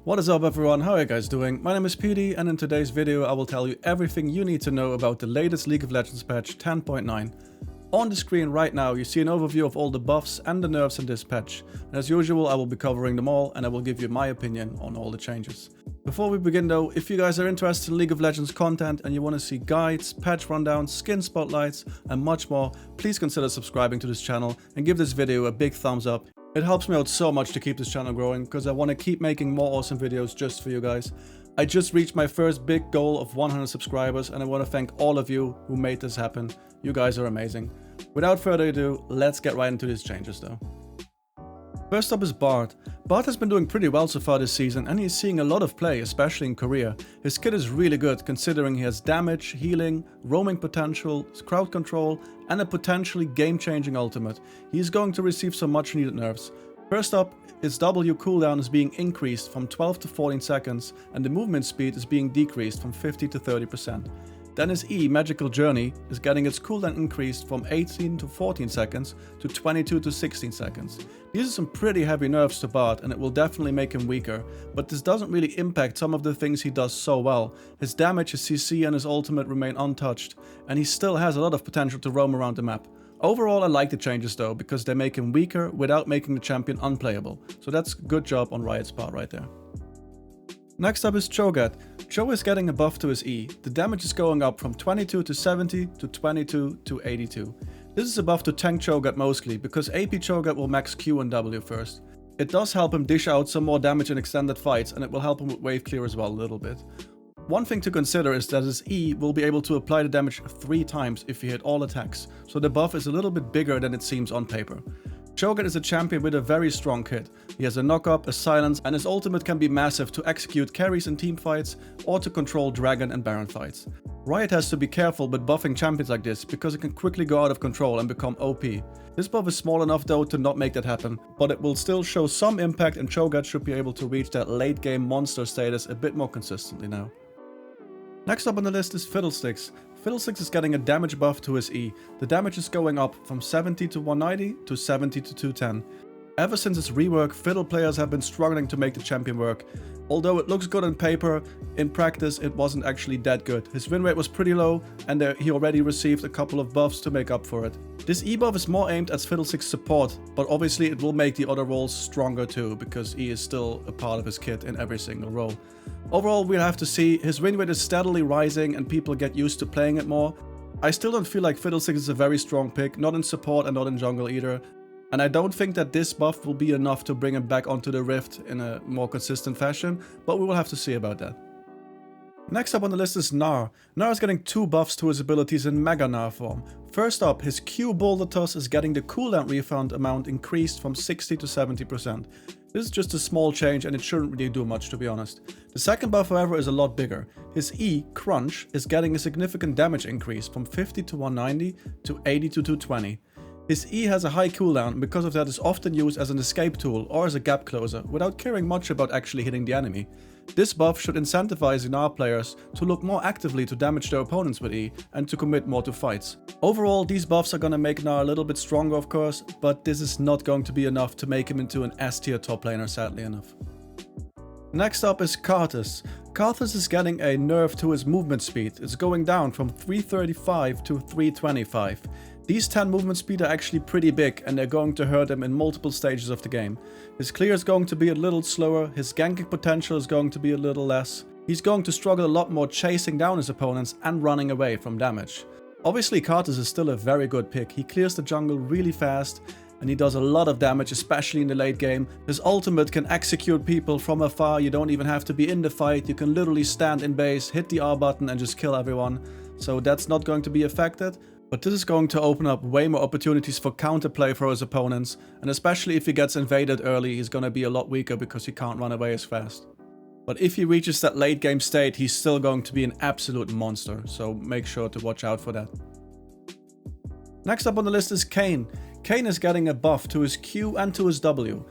What is up everyone, how are you guys doing? My name is Peedy and in today's video I will tell you everything you need to know about the latest League of Legends patch 10.9. On the screen right now you see an overview of all the buffs and the nerfs in this patch. And as usual I will be covering them all and I will give you my opinion on all the changes. Before we begin though, if you guys are interested in League of Legends content and you want to see guides, patch rundowns, skin spotlights and much more, please consider subscribing to this channel and give this video a big thumbs up. It helps me out so much to keep this channel growing because I want to keep making more awesome videos just for you guys. I just reached my first big goal of 100 subscribers and I want to thank all of you who made this happen. You guys are amazing. Without further ado, let's get right into these changes though. First up is Bart. Bart has been doing pretty well so far this season and he's seeing a lot of play, especially in Korea. His kit is really good considering he has damage, healing, roaming potential, crowd control and a potentially game-changing ultimate. He is going to receive some much needed nerfs. First up, his W cooldown is being increased from 12 to 14 seconds and the movement speed is being decreased from 50 to 30%. Then his E, Magical Journey, is getting its cooldown increased from 18 to 14 seconds to 22 to 16 seconds. These are some pretty heavy nerfs to Bart and it will definitely make him weaker, but this doesn't really impact some of the things he does so well. His damage, his CC and his ultimate remain untouched, and he still has a lot of potential to roam around the map. Overall I like the changes though, because they make him weaker without making the champion unplayable, so that's a good job on Riot's part right there. Next up is Cho'Gath. Cho is getting a buff to his E. The damage is going up from 22 to 70 to 22 to 82. This is a buff to tank Cho'Gath mostly, because AP Cho'Gath will max Q and W first. It does help him dish out some more damage in extended fights and it will help him with wave clear as well a little bit. One thing to consider is that his E will be able to apply the damage 3 times if he hit all attacks, so the buff is a little bit bigger than it seems on paper. Cho'Gath is a champion with a very strong kit. He has a knock-up, a silence, and his ultimate can be massive to execute carries in teamfights or to control Dragon and Baron fights. Riot has to be careful with buffing champions like this because it can quickly go out of control and become OP. This buff is small enough though to not make that happen, but it will still show some impact and Cho'Gath should be able to reach that late game monster status a bit more consistently now. Next up on the list is Fiddlesticks. Fiddlesticks is getting a damage buff to his E. The damage is going up from 70 to 190 to 70 to 210. Ever since its rework, Fiddle players have been struggling to make the champion work. Although it looks good on paper, in practice it wasn't actually that good. His win rate was pretty low and he already received a couple of buffs to make up for it. This E buff is more aimed at Fiddlesticks support, but obviously it will make the other roles stronger too, because E is still a part of his kit in every single role. Overall, we'll have to see. His win rate is steadily rising and people get used to playing it more. I still don't feel like Fiddlesticks is a very strong pick, not in support and not in jungle either. And I don't think that this buff will be enough to bring him back onto the Rift in a more consistent fashion, but we will have to see about that. Next up on the list is Gnar. Gnar is getting 2 buffs to his abilities in Mega Gnar form. First up, his Q Boulder Toss is getting the cooldown refund amount increased from 60 to 70%. This is just a small change and it shouldn't really do much to be honest. The second buff however is a lot bigger. His E, Crunch, is getting a significant damage increase from 50 to 190 to 80 to 220. His E has a high cooldown and because of that is often used as an escape tool or as a gap closer without caring much about actually hitting the enemy. This buff should incentivize Gnar players to look more actively to damage their opponents with E and to commit more to fights. Overall, these buffs are gonna make Gnar a little bit stronger of course, but this is not going to be enough to make him into an S tier top laner sadly enough. Next up is Karthus. Karthus is getting a nerf to his movement speed. It's going down from 335 to 325. These 10 movement speed are actually pretty big and they're going to hurt him in multiple stages of the game. His clear is going to be a little slower, his ganking potential is going to be a little less. He's going to struggle a lot more chasing down his opponents and running away from damage. Obviously Karthus is still a very good pick. He clears the jungle really fast and he does a lot of damage, especially in the late game. His ultimate can execute people from afar, you don't even have to be in the fight, you can literally stand in base, hit the R button and just kill everyone. So that's not going to be affected. But this is going to open up way more opportunities for counterplay for his opponents, and especially if he gets invaded early, he's gonna be a lot weaker because he can't run away as fast. But if he reaches that late game state, he's still going to be an absolute monster, so make sure to watch out for that. Next up on the list is Kayn. Kayn is getting a buff to his Q and to his W.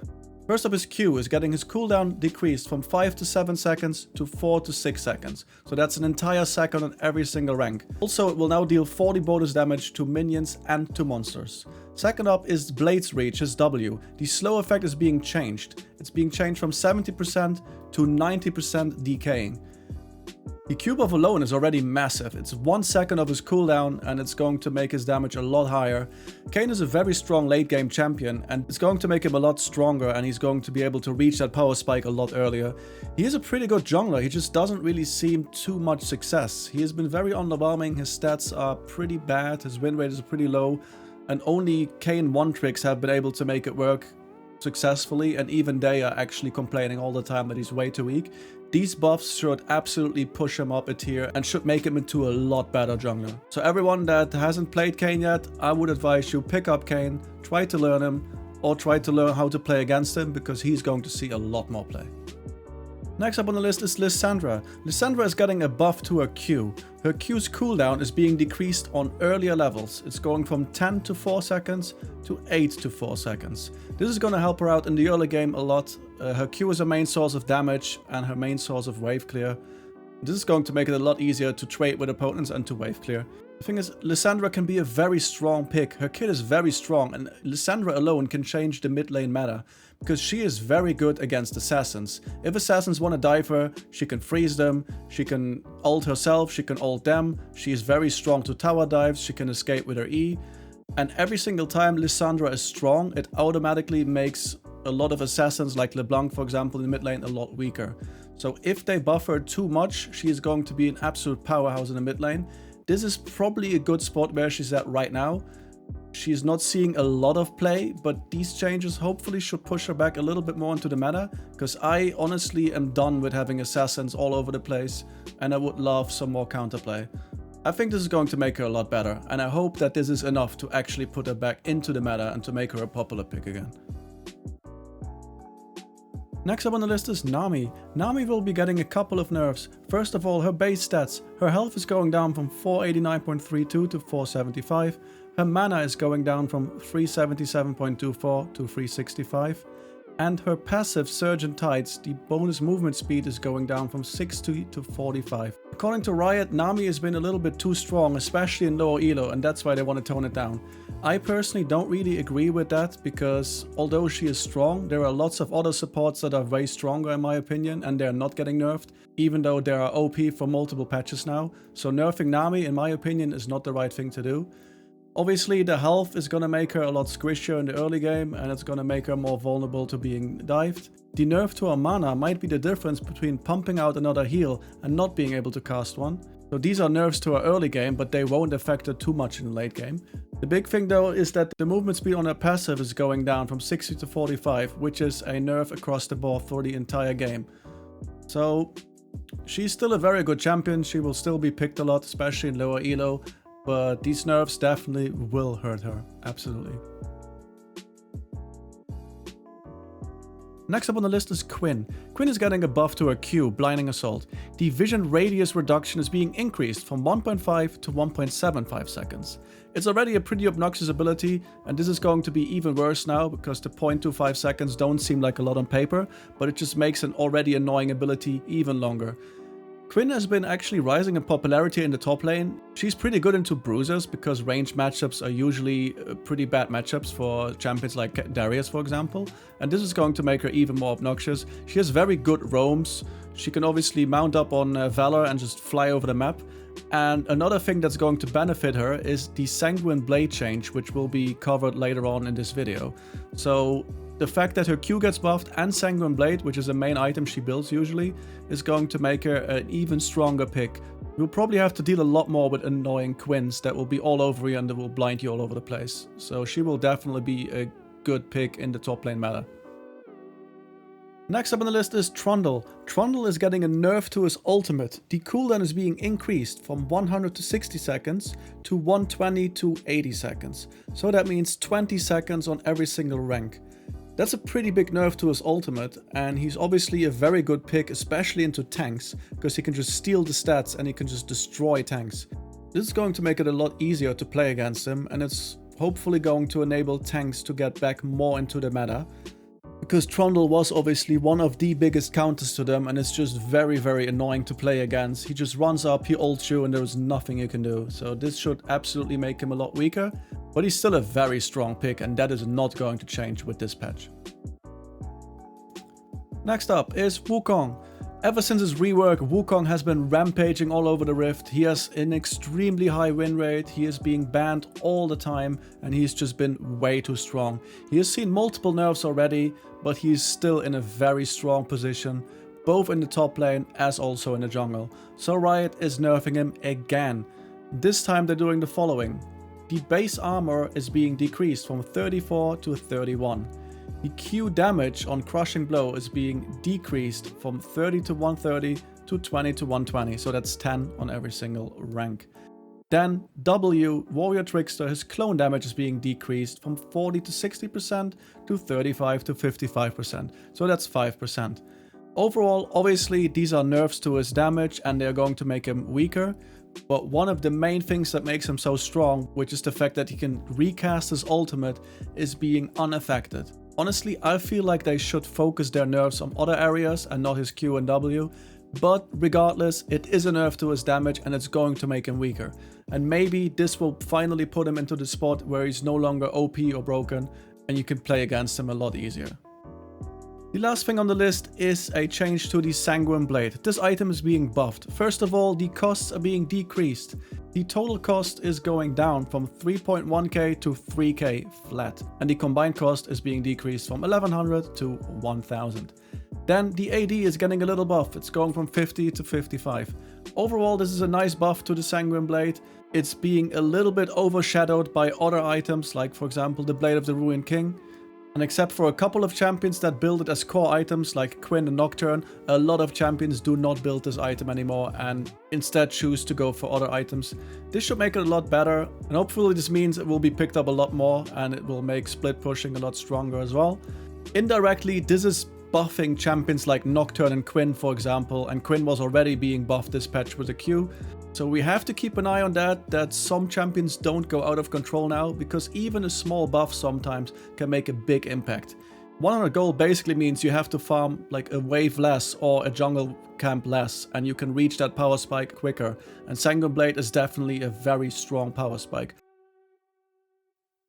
First up, his Q is getting his cooldown decreased from 5 to 7 seconds to 4 to 6 seconds. So that's an entire second on every single rank. Also, it will now deal 40 bonus damage to minions and to monsters. Second up is Blade's Reach, his W. The slow effect is being changed. It's being changed from 70% to 90% decaying. The Q buff alone is already massive. It's 1 second of his cooldown and it's going to make his damage a lot higher. Kayn is a very strong late game champion and it's going to make him a lot stronger, and he's going to be able to reach that power spike a lot earlier. He is a pretty good jungler, he just doesn't really seem too much success. He has been very underwhelming, his stats are pretty bad, his win rate is pretty low, and only Kayn one tricks have been able to make it work successfully, and even they are actually complaining all the time that he's way too weak. These buffs should absolutely push him up a tier and should make him into a lot better jungler. So everyone that hasn't played Kayn yet, I would advise you pick up Kayn, try to learn him, or try to learn how to play against him, because he's going to see a lot more play. Next up on the list is Lissandra. Lissandra is getting a buff to her Q. Her Q's cooldown is being decreased on earlier levels. It's going from 10 to 4 seconds to 8 to 4 seconds. This is going to help her out in the early game a lot. Her Q is her main source of damage and her main source of wave clear. This is going to make it a lot easier to trade with opponents and to wave clear. The thing is, Lissandra can be a very strong pick. Her kit is very strong, and Lissandra alone can change the mid lane meta, because she is very good against assassins. If assassins want to dive her, she can freeze them, she can ult herself, she can ult them, she is very strong to tower dives, she can escape with her E. And every single time Lissandra is strong, it automatically makes a lot of assassins like LeBlanc, for example, in the mid lane a lot weaker. So if they buff her too much, she is going to be an absolute powerhouse in the mid lane. This is probably a good spot where she's at right now. She's not seeing a lot of play, but these changes hopefully should push her back a little bit more into the meta, because I honestly am done with having assassins all over the place, and I would love some more counterplay. I think this is going to make her a lot better, and I hope that this is enough to actually put her back into the meta and to make her a popular pick again. Next up on the list is Nami. Nami will be getting a couple of nerfs. First of all, her base stats. Her health is going down from 489.32 to 475. Her mana is going down from 377.24 to 365. And her passive Surge and Tides, the bonus movement speed, is going down from 60 to 45. According to Riot, Nami has been a little bit too strong, especially in lower elo, and that's why they want to tone it down. I personally don't really agree with that, because although she is strong, there are lots of other supports that are way stronger in my opinion, and they're not getting nerfed, even though they are OP for multiple patches now. So nerfing Nami, in my opinion, is not the right thing to do. Obviously, the health is going to make her a lot squishier in the early game, and it's going to make her more vulnerable to being dived. The nerf to her mana might be the difference between pumping out another heal and not being able to cast one. So these are nerfs to her early game, but they won't affect her too much in the late game. The big thing though is that the movement speed on her passive is going down from 60 to 45, which is a nerf across the board for the entire game. So she's still a very good champion, she will still be picked a lot, especially in lower elo. But these nerfs definitely will hurt her, absolutely. Next up on the list is Quinn. Quinn is getting a buff to her Q, Blinding Assault. The vision radius reduction is being increased from 1.5 to 1.75 seconds. It's already a pretty obnoxious ability, and this is going to be even worse now, because the 0.25 seconds don't seem like a lot on paper, but it just makes an already annoying ability even longer. Quinn has been actually rising in popularity in the top lane. She's pretty good into bruisers, because ranged matchups are usually pretty bad matchups for champions like Darius, for example. And this is going to make her even more obnoxious. She has very good roams. She can obviously mount up on Valor and just fly over the map. And another thing that's going to benefit her is the Sanguine Blade change, which will be covered later on in this video. So the fact that her Q gets buffed and Sanguine Blade, which is a main item she builds usually, is going to make her an even stronger pick. You'll probably have to deal a lot more with annoying Quinns that will be all over you and that will blind you all over the place. So she will definitely be a good pick in the top lane meta. Next up on the list is Trundle. Trundle is getting a nerf to his ultimate. The cooldown is being increased from 100 to 60 seconds to 120 to 80 seconds. So that means 20 seconds on every single rank. That's a pretty big nerf to his ultimate, and he's obviously a very good pick, especially into tanks, because he can just steal the stats and he can just destroy tanks. This is going to make it a lot easier to play against him, and it's hopefully going to enable tanks to get back more into the meta. Because Trundle was obviously one of the biggest counters to them, and it's just very, very annoying to play against. He just runs up, he ults you, and there's nothing you can do. So this should absolutely make him a lot weaker, but he's still a very strong pick, and that is not going to change with this patch. Next up is Wukong. Ever since his rework, Wukong has been rampaging all over the Rift. He has an extremely high win rate, he is being banned all the time, and he's just been way too strong. He has seen multiple nerfs already, but he's still in a very strong position, both in the top lane as also in the jungle. So Riot is nerfing him again. This time they're doing the following. The base armor is being decreased from 34 to 31. The Q damage on Crushing Blow is being decreased from 30 to 130 to 20 to 120, so that's 10 on every single rank. Then W, Warrior Trickster, his clone damage is being decreased from 40 to 60% to 35 to 55%, so that's 5%. Overall, obviously these are nerfs to his damage and they're going to make him weaker, but one of the main things that makes him so strong, which is the fact that he can recast his ultimate, is being unaffected. Honestly, I feel like they should focus their nerfs on other areas and not his Q and W, but regardless, it is a nerf to his damage and it's going to make him weaker. And maybe this will finally put him into the spot where he's no longer OP or broken and you can play against him a lot easier. The last thing on the list is a change to the Sanguine Blade. This item is being buffed. First of all, the costs are being decreased. The total cost is going down from 3.1k to 3k flat, and the combined cost is being decreased from 1100 to 1000. Then the AD is getting a little buff, it's going from 50 to 55. Overall, this is a nice buff to the Sanguine Blade. It's being a little bit overshadowed by other items, like for example the Blade of the Ruined King. And except for a couple of champions that build it as core items like Quinn and Nocturne, a lot of champions do not build this item anymore and instead choose to go for other items. This should make it a lot better, and hopefully this means it will be picked up a lot more and it will make split pushing a lot stronger as well. Indirectly, this is buffing champions like Nocturne and Quinn, for example, and Quinn was already being buffed this patch with a Q. So we have to keep an eye on that some champions don't go out of control now, because even a small buff sometimes can make a big impact. 100 gold basically means you have to farm like a wave less or a jungle camp less, and you can reach that power spike quicker. And Sanguine Blade is definitely a very strong power spike.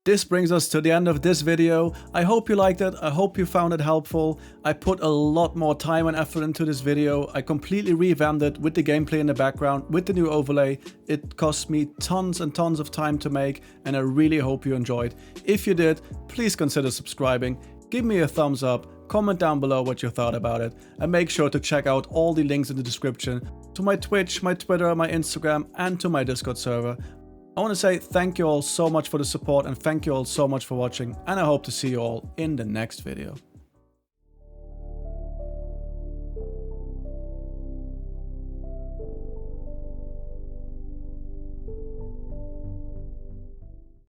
This brings us to the end of this video. I hope you liked it, I hope you found it helpful. I put a lot more time and effort into this video. I completely revamped it with the gameplay in the background, with the new overlay. It cost me tons and tons of time to make, and I really hope you enjoyed. If you did, please consider subscribing, give me a thumbs up, comment down below what you thought about it, and make sure to check out all the links in the description to my Twitch, my Twitter, my Instagram, and to my Discord server. I want to say thank you all so much for the support and thank you all so much for watching, and I hope to see you all in the next video.